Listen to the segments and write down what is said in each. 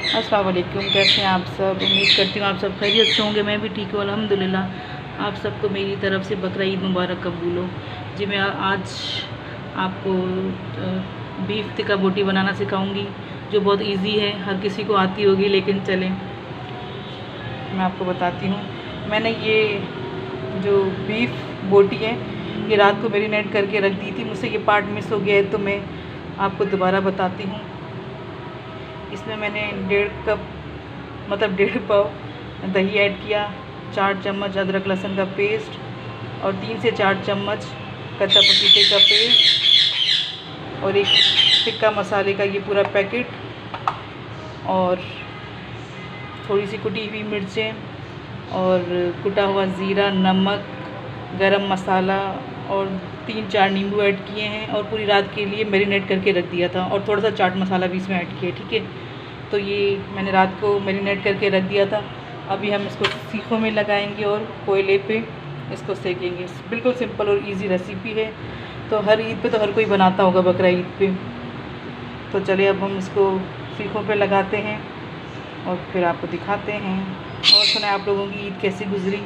अस्सलाम वालेकुम, कैसे हैं आप सब। उम्मीद करती हूँ आप सब खैरियत से होंगे। मैं भी ठीक हूँ अल्हम्दुलिल्लाह। आप सबको मेरी तरफ़ से बकरा ईद मुबारक कबूल हो जी। मैं आज आपको बीफ टिक्का बोटी बनाना सिखाऊंगी, जो बहुत इजी है, हर किसी को आती होगी। लेकिन चलें मैं आपको बताती हूँ। मैंने ये जो बीफ बोटी है ये रात को मैरिनेट करके रख दी थी। मुझसे ये पार्ट मिस हो गया है तो मैं आपको दोबारा बताती हूँ। इसमें मैंने 1.5 पाव दही ऐड किया, 4 चम्मच अदरक लहसुन का पेस्ट और 3 से 4 चम्मच कच्चा पपीते का पेस्ट और एक टिक्का मसाले का ये पूरा पैकेट और थोड़ी सी कुटी हुई मिर्चें और कुटा हुआ ज़ीरा, नमक, गरम मसाला और 3-4 नींबू ऐड किए हैं और पूरी रात के लिए मैरिनेट करके रख दिया था और थोड़ा सा चाट मसाला भी इसमें ऐड किया, ठीक है। तो ये मैंने रात को मैरिनेट करके रख दिया था। अभी हम इसको सीखों में लगाएंगे और कोयले पे इसको सेकेंगे। बिल्कुल सिंपल और इजी रेसिपी है, तो हर ईद पे तो हर कोई बनाता होगा, बकरा ईद पे। तो चलिए अब हम इसको सीखों पे लगाते हैं और फिर आपको दिखाते हैं और सुना आप लोगों की ईद कैसी गुजरी।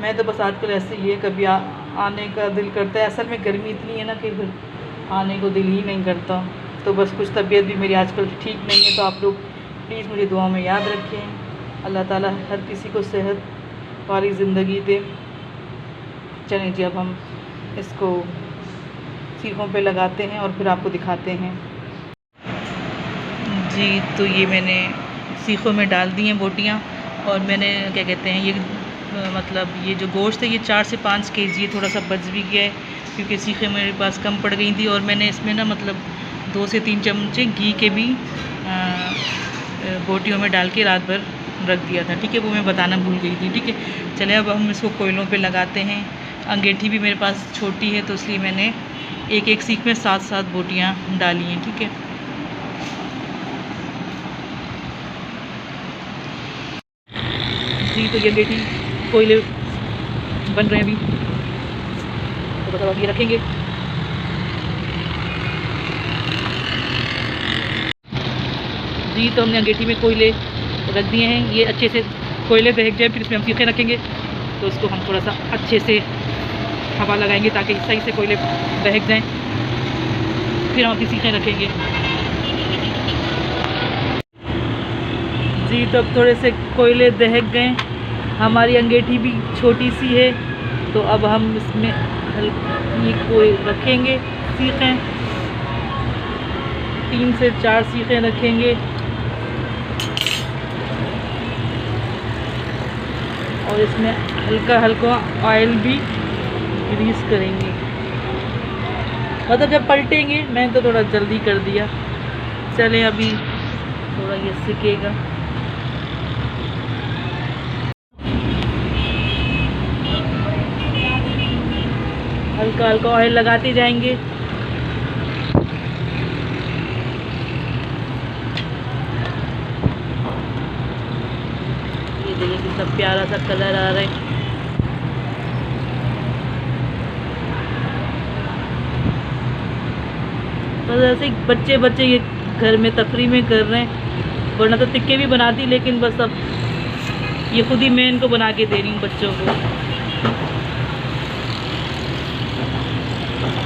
मैं तो बस आजकल ऐसे ही है, कभी आने का दिल करता है। असल में गर्मी इतनी है ना कि फिर आने को दिल ही नहीं करता। तो बस कुछ तबीयत भी मेरी आजकल ठीक नहीं है, तो आप लोग प्लीज़ मुझे दुआ में याद रखें। अल्लाह ताला हर किसी को सेहत वाली ज़िंदगी दे। चलें जी, अब हम इसको सीखों पे लगाते हैं और फिर आपको दिखाते हैं जी। तो ये मैंने सीखों में डाल दी हैं बोटियाँ और मैंने क्या कहते हैं ये मतलब ये जो गोश्त है ये 4 से 5 केजी है। थोड़ा सा बच भी गया है क्योंकि सीखें मेरे पास कम पड़ गई थी और मैंने इसमें ना मतलब 2 से 3 चमचे घी के भी बोटियों में डाल के रात भर रख दिया था, ठीक है। वो मैं बताना भूल गई थी, ठीक है। चले अब हम इसको कोयलों पे लगाते हैं। अंगीठी भी मेरे पास छोटी है तो इसलिए मैंने एक सीख में 7-7 बोटियाँ डाली हैं, ठीक है। जी तो ये अंगीठी कोयले बन रहे हैं अभी, तो बस अब ये रखेंगे। जी तो हमने अंगीठी में कोयले रख दिए हैं। ये अच्छे से कोयले दहक जाए, फिर इसमें हम सीखें रखेंगे। तो इसको हम थोड़ा सा अच्छे से हवा लगाएंगे ताकि सही से कोयले दहक जाएं। फिर हम अपनी सीखें रखेंगे जी। तो अब थोड़े से कोयले दहक गए, हमारी अंगीठी भी छोटी सी है, तो अब हम इसमें हल्की कोई रखेंगे सीखें। 3 से 4 सीखें रखेंगे और इसमें हल्का हल्का ऑयल भी ग्रीस करेंगे। मतलब जब पलटेंगे, मैंने तो थोड़ा जल्दी कर दिया। चलें अभी थोड़ा ये सिकेगा। हल्का हल्का ऑयल लगाते जाएंगे। ये देखिए कितना प्यारा सा कलर आ रहा है। बस ऐसे ही बच्चे ये घर में तफरीह में कर रहे हैं, वरना तो टिक्के भी बनाती, लेकिन बस अब ये खुद ही मैं इनको बना के दे रही हूँ बच्चों को।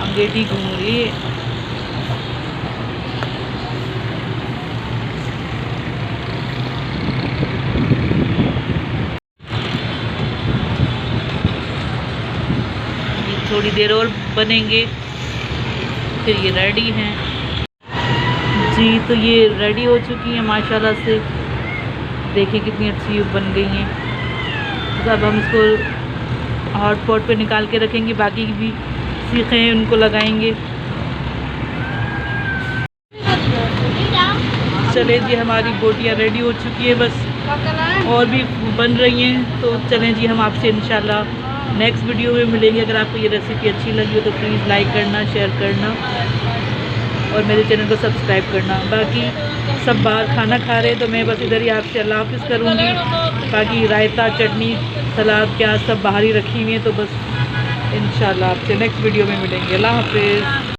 अंगीठी घूम रही है। ये थोड़ी देर और बनेंगे, फिर ये रेडी हैं जी। तो ये रेडी हो चुकी हैं माशाल्लाह से, देखिए कितनी अच्छी बन गई हैं। अब हम इसको हॉट पॉट पे निकाल के रखेंगे, बाकी भी सीखें उनको लगाएंगे। चलें जी, हमारी बोटियाँ रेडी हो चुकी है, बस और भी बन रही हैं। तो चलें जी, हम आपसे इंशाल्लाह नेक्स्ट वीडियो में मिलेंगे। अगर आपको ये रेसिपी अच्छी लगी हो तो प्लीज़ लाइक करना, शेयर करना और मेरे चैनल को सब्सक्राइब करना। बाकी सब बाहर खाना खा रहे हैं तो मैं बस इधर ही आपसे अल्लाह हाफ़िज़ करूँगी। बाकी रायता, चटनी, सलाद, प्याज सब बाहर ही रखी हुई है। तो बस इंशाल्लाह आपसे नेक्स्ट वीडियो में मिलेंगे। अल्लाह हाफ़िज़।